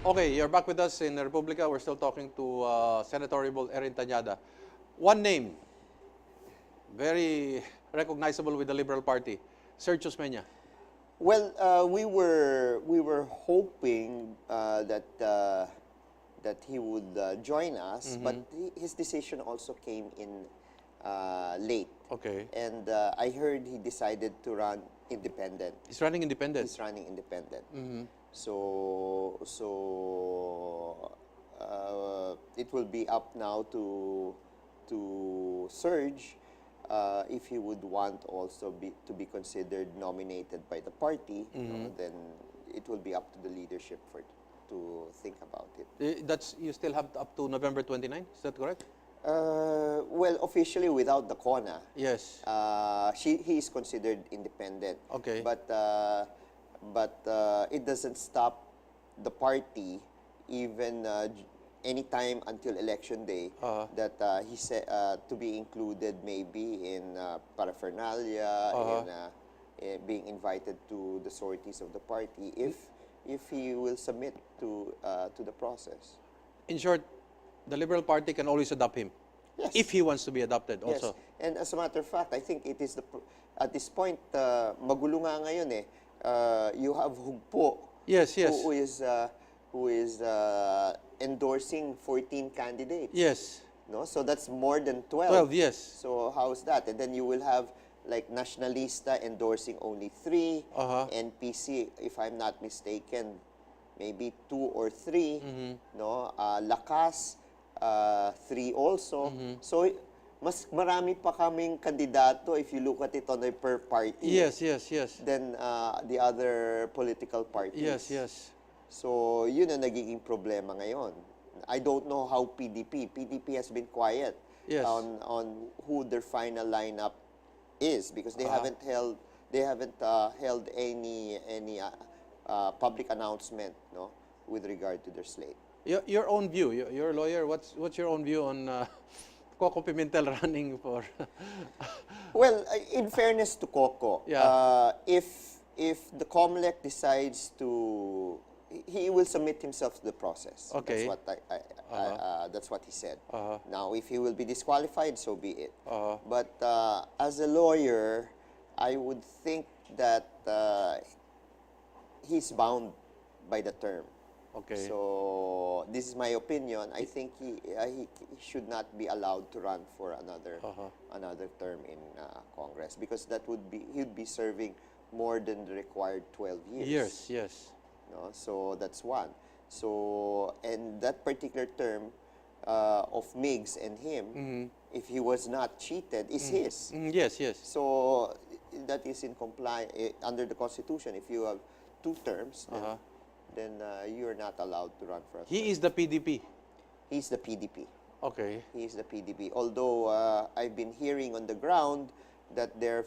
Okay, you're back with us in Republika. We're still talking to Senatoriable ERIN TAñADA. One name, very recognizable with the Liberal Party, Sergio Osmeña. Well, we were hoping that he would join us, but his decision also came in late. Okay. And I heard he decided to run independent. He's running independent. He's running independent. So it will be up now to Serge if he would want also to be considered nominated by the party. Then it will be up to the leadership to think about it. You still have up to November 29. Is that correct? Well, officially without the CONA. Yes. He is considered independent. Okay. But it doesn't stop the party even any time until election day that he said to be included maybe in paraphernalia, in being invited to the sorties of the party if he will submit to the process. In short, the Liberal Party can always adopt him. Yes. If he wants to be adopted also. Yes. And as a matter of fact, I think it is at this point, magulo nga ngayon eh. You have Hugpo. Yes, yes. Who is endorsing 14 candidates. Yes. No, so that's more than 12. 12, yes. So how's that? And then you will have like Nacionalista endorsing only 3, NPC, if I'm not mistaken, maybe 2 or 3. No, Lakas 3 also. So mas marami pa kaming kandidato if you look at it on a per party. Yes, yes, yes. Than the other political parties. Yes, yes. So yun ang nagiging problema ngayon. I don't know how PDP has been quiet on who their final lineup is because they haven't held any public announcement, no, with regard to their slate. Your own view, you're a lawyer. What's your own view on Coco Pimentel running for? Well, in fairness to Coco, if the COMELEC decides to, he will submit himself to the process. Okay. That's what he said. Now, if he will be disqualified, so be it. But as a lawyer, I would think that he's bound by the term. Okay. So this is my opinion. I think he should not be allowed to run for another term in Congress because that would be he'd be serving more than the required 12 years. Yes, yes. No, so that's one. So and that particular term of Migs and him, if he was not cheated, is his. Yes, yes. So that is in compliance under the Constitution. If you have 2 terms, then you are not allowed to run for a He is the PDP. He's the PDP. Okay. He is the PDP. Although I've been hearing on the ground that there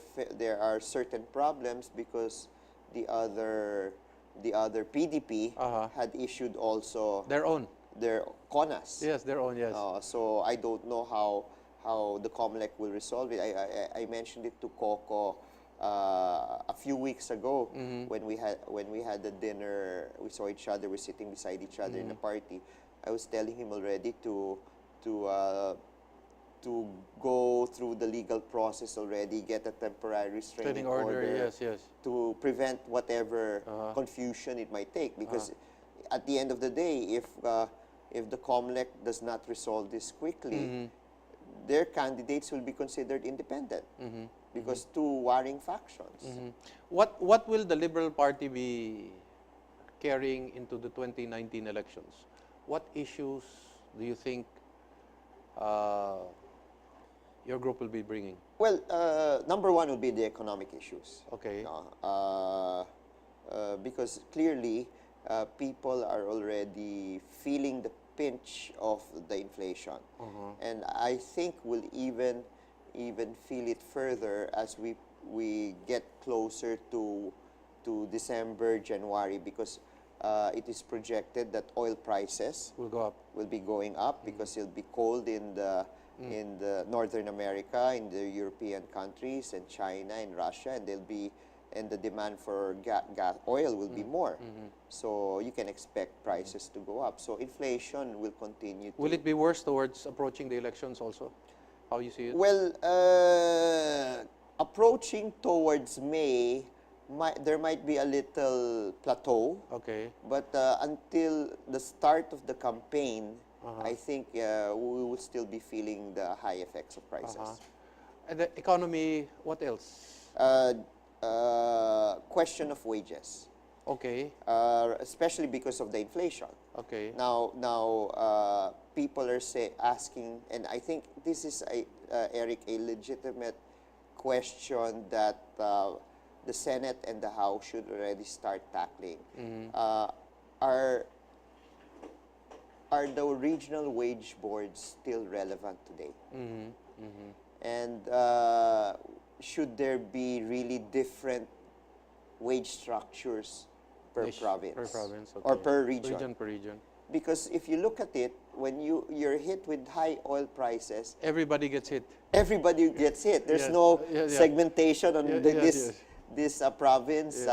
are certain problems because the other PDP had issued also their CONAS. Yes, their own. Yes. So I don't know how the COMELEC will resolve it. I mentioned it to Coco a few weeks ago when we had the dinner. We saw each other. We're sitting beside each other in the party. I was telling him already to go through the legal process already, get a temporary restraining order. Yes, yes. To prevent whatever confusion it might take. Because at the end of the day, if the COMELEC does not resolve this quickly, their candidates will be considered independent. Because 2 warring factions. What will the Liberal Party be carrying into the 2019 elections? What issues do you think your group will be bringing? Well, number 1 will be the economic issues. Okay. Because clearly, people are already feeling the pinch of the inflation. And I think we'll even feel it further as we get closer to December, January, because it is projected that oil prices will be going up because it'll be cold in the Northern America, in the European countries, and China and Russia, and they'll be and the demand for oil will be more. So you can expect prices to go up. So inflation will continue to... Will it be worse towards approaching the elections also? How you see it? Well, approaching towards May, there might be a little plateau. Okay. But until the start of the campaign, I think we will still be feeling the high effects of prices. And the economy, what else? Question of wages. Okay. Especially because of the inflation. Okay. Now, people are asking, and I think this is, Eric, a legitimate question that the Senate and the House should already start tackling. Are the regional wage boards still relevant today? And should there be really different wage structures per province? Per province, okay. Or per region? Region per region. Because if you look at it, when you're hit with high oil prices, everybody gets hit. Everybody gets hit. There's no segmentation on this province,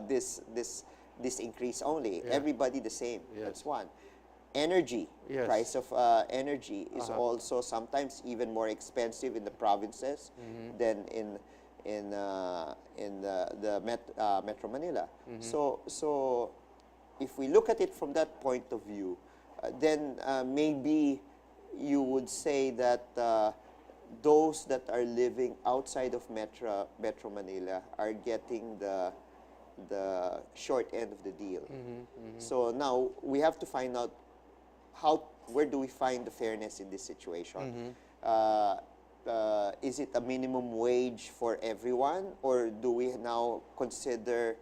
this increase only. Everybody the same. That's one. Energy, price of energy is also sometimes even more expensive in the provinces than in the Metro Manila. So if we look at it from that point of view, then maybe you would say that those that are living outside of Metro Manila are getting the short end of the deal. So now we have to find out where do we find the fairness in this situation? Is it a minimum wage for everyone, or do we now consider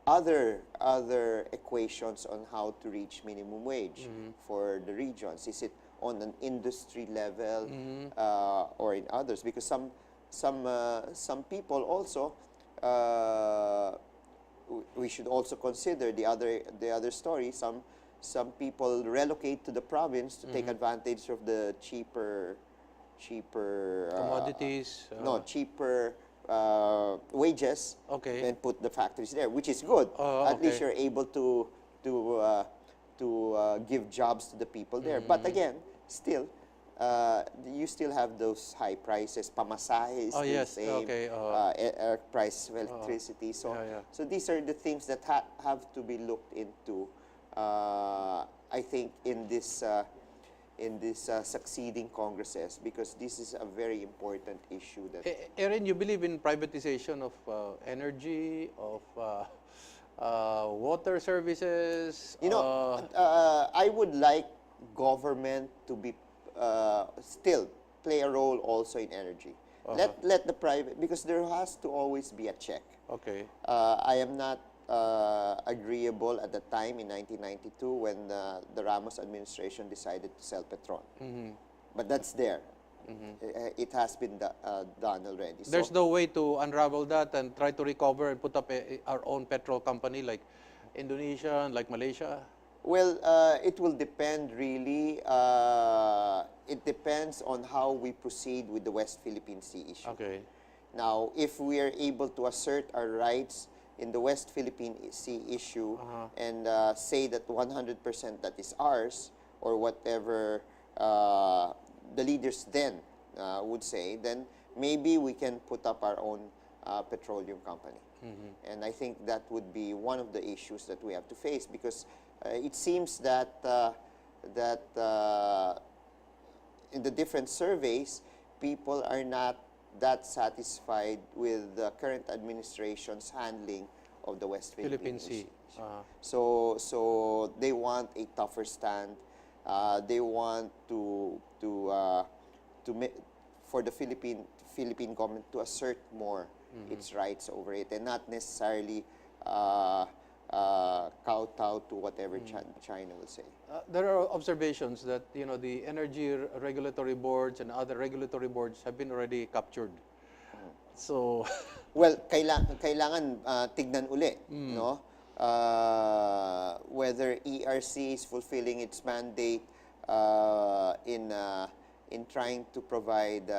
other equations on how to reach minimum wage for the regions? Is it on an industry level or in others? Because some people also we should also consider the other story. Some people relocate to the province to take advantage of the cheaper commodities. Cheaper wages. Okay. And put the factories there, which is good. At least you're able to give jobs to the people there. But again, still, you still have those high prices. Pamasahe is the same. Okay. Price of electricity. So these are the things that have to be looked into. I think in this succeeding congresses, because this is a very important issue. That ERIN, you believe in privatization of energy, of water services? I would like government to be still play a role also in energy. Let the private, because there has to always be a check. Okay. I am not agreeable at the time in 1992 when the Ramos administration decided to sell Petron. But that's there. It has been done already. There's no way to unravel that and try to recover and put up our own petrol company like Indonesia and like Malaysia? Well, it will depend really. It depends on how we proceed with the West Philippine Sea issue. Okay. Now, if we are able to assert our rights in the West Philippine Sea issue and say that 100% that is ours, or whatever the leaders then would say, then maybe we can put up our own petroleum company. And I think that would be one of the issues that we have to face, because it seems that in the different surveys, people are not that satisfied with the current administration's handling of the West Philippine Sea. So they want a tougher stand. They want for the Philippine government to assert more its rights over it, and not necessarily kowtow to whatever China will say. There are observations that the energy regulatory boards and other regulatory boards have been already captured. So well, kailangan tignan uli, no? Whether ERC is fulfilling its mandate in trying to provide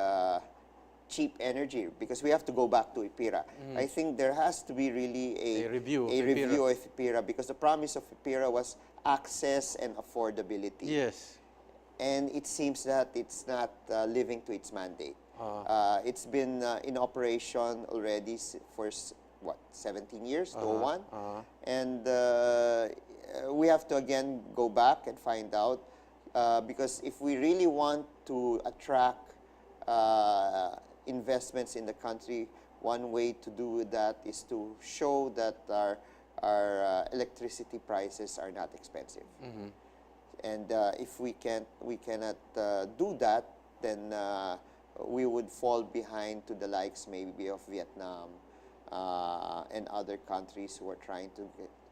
cheap energy, because we have to go back to IPIRA. I think there has to be really A review of review of IPIRA, because the promise of IPIRA was access and affordability. Yes. And it seems that it's not living to its mandate. It's been in operation already for what, 17 years, 2001? And we have to again go back and find out, because if we really want to attract investments in the country, one way to do that is to show that our electricity prices are not expensive. And if we cannot do that, then we would fall behind to the likes maybe of Vietnam and other countries who are trying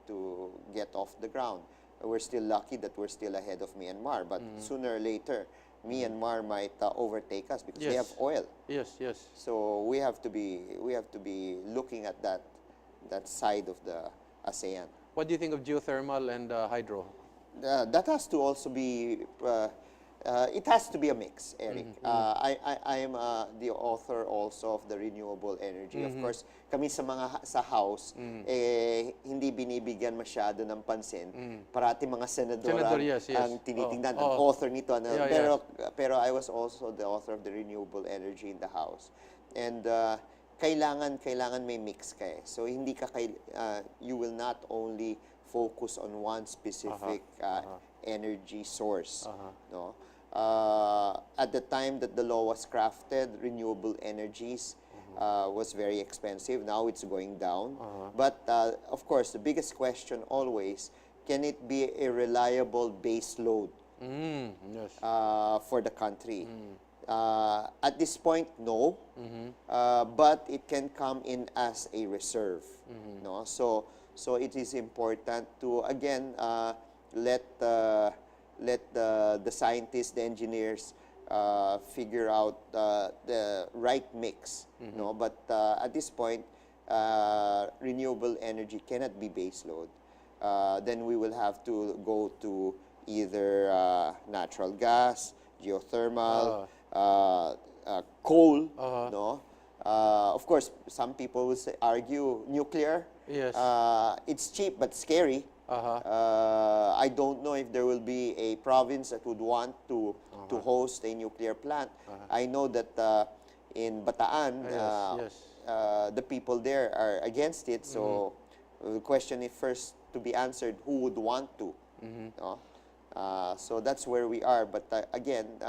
to get off the ground. We're still lucky that we're still ahead of Myanmar, but sooner or later, Myanmar might overtake us because they have oil. Yes, yes. So we have to be looking at that side of the ASEAN. What do you think of geothermal and hydro? That has to also be, it has to be a mix, Eric. I am the author also of the renewable energy. Of course, kami sa House, hindi binibigyan masyado ng pansin. Parati mga senador ang tinitingnan, ang author nito. Pero I was also the author of the renewable energy in the House. And kailangan may mix ka eh. So hindi ka, you will not only focus on one specific energy source. No? At the time that the law was crafted, renewable energies was very expensive. Now it's going down. But of course, the biggest question always, can it be a reliable base load for the country? At this point, no. But it can come in as a reserve. No? So it is important to, again, let the scientists, the engineers figure out the right mix. No? But at this point, renewable energy cannot be baseload. Then we will have to go to either natural gas, geothermal, coal. No? Of course, some people will argue nuclear. Yes. It's cheap but scary. I don't know if there will be a province that would want to host a nuclear plant. I know that in Bataan, the people there are against it. So the question is first to be answered, who would want to? No? So that's where we are. But again,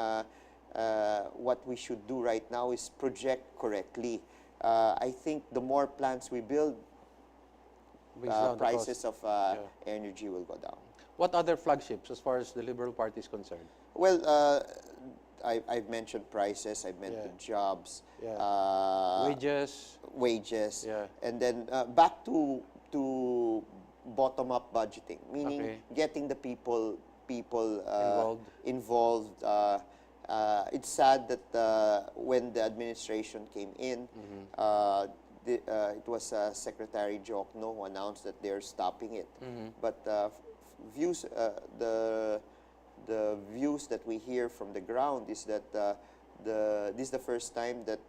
what we should do right now is project correctly. I think the more plants we build, prices of energy will go down. What other flagships as far as the Liberal Party is concerned? Well, I've mentioned prices, I've mentioned jobs, wages, and then back to bottom-up budgeting, meaning getting the people involved. It's sad that when the administration came in, it was Secretary Jokno who announced that they're stopping it. But the views that we hear from the ground is that this is the first time that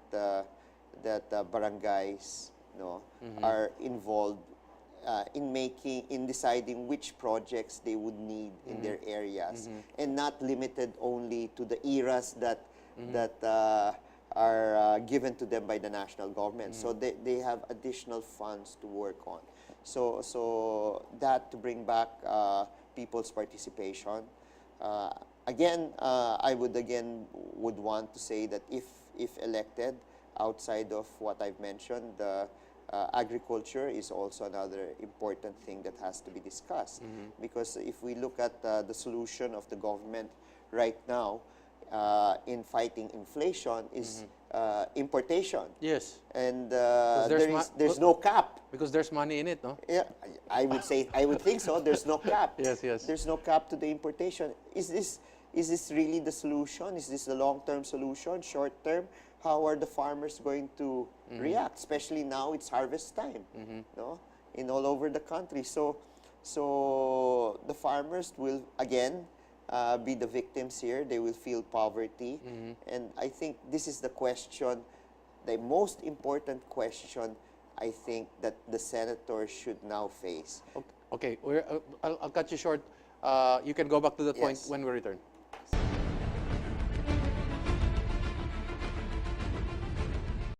barangays are involved in deciding which projects they would need in their areas, and not limited only to the eras that are given to them by the national government. So they have additional funds to work on. So that to bring back people's participation. Again, I would want to say that if elected, outside of what I've mentioned, agriculture is also another important thing that has to be discussed. Because if we look at the solution of the government right now in fighting inflation is importation. Yes. And there's no cap. Because there's money in it, no? Yeah, I would think so. There's no cap. Yes. There's no cap to the importation. Is this really the solution? Is this the long-term solution? Short-term? How are the farmers going to react? Especially now it's harvest time, no? In all over the country. So the farmers will again be the victims here. They will feel poverty, and I think this is the question the most important question I think that the senators should now face. Okay, I'll cut you short. You can go back to that point Yes. when we return.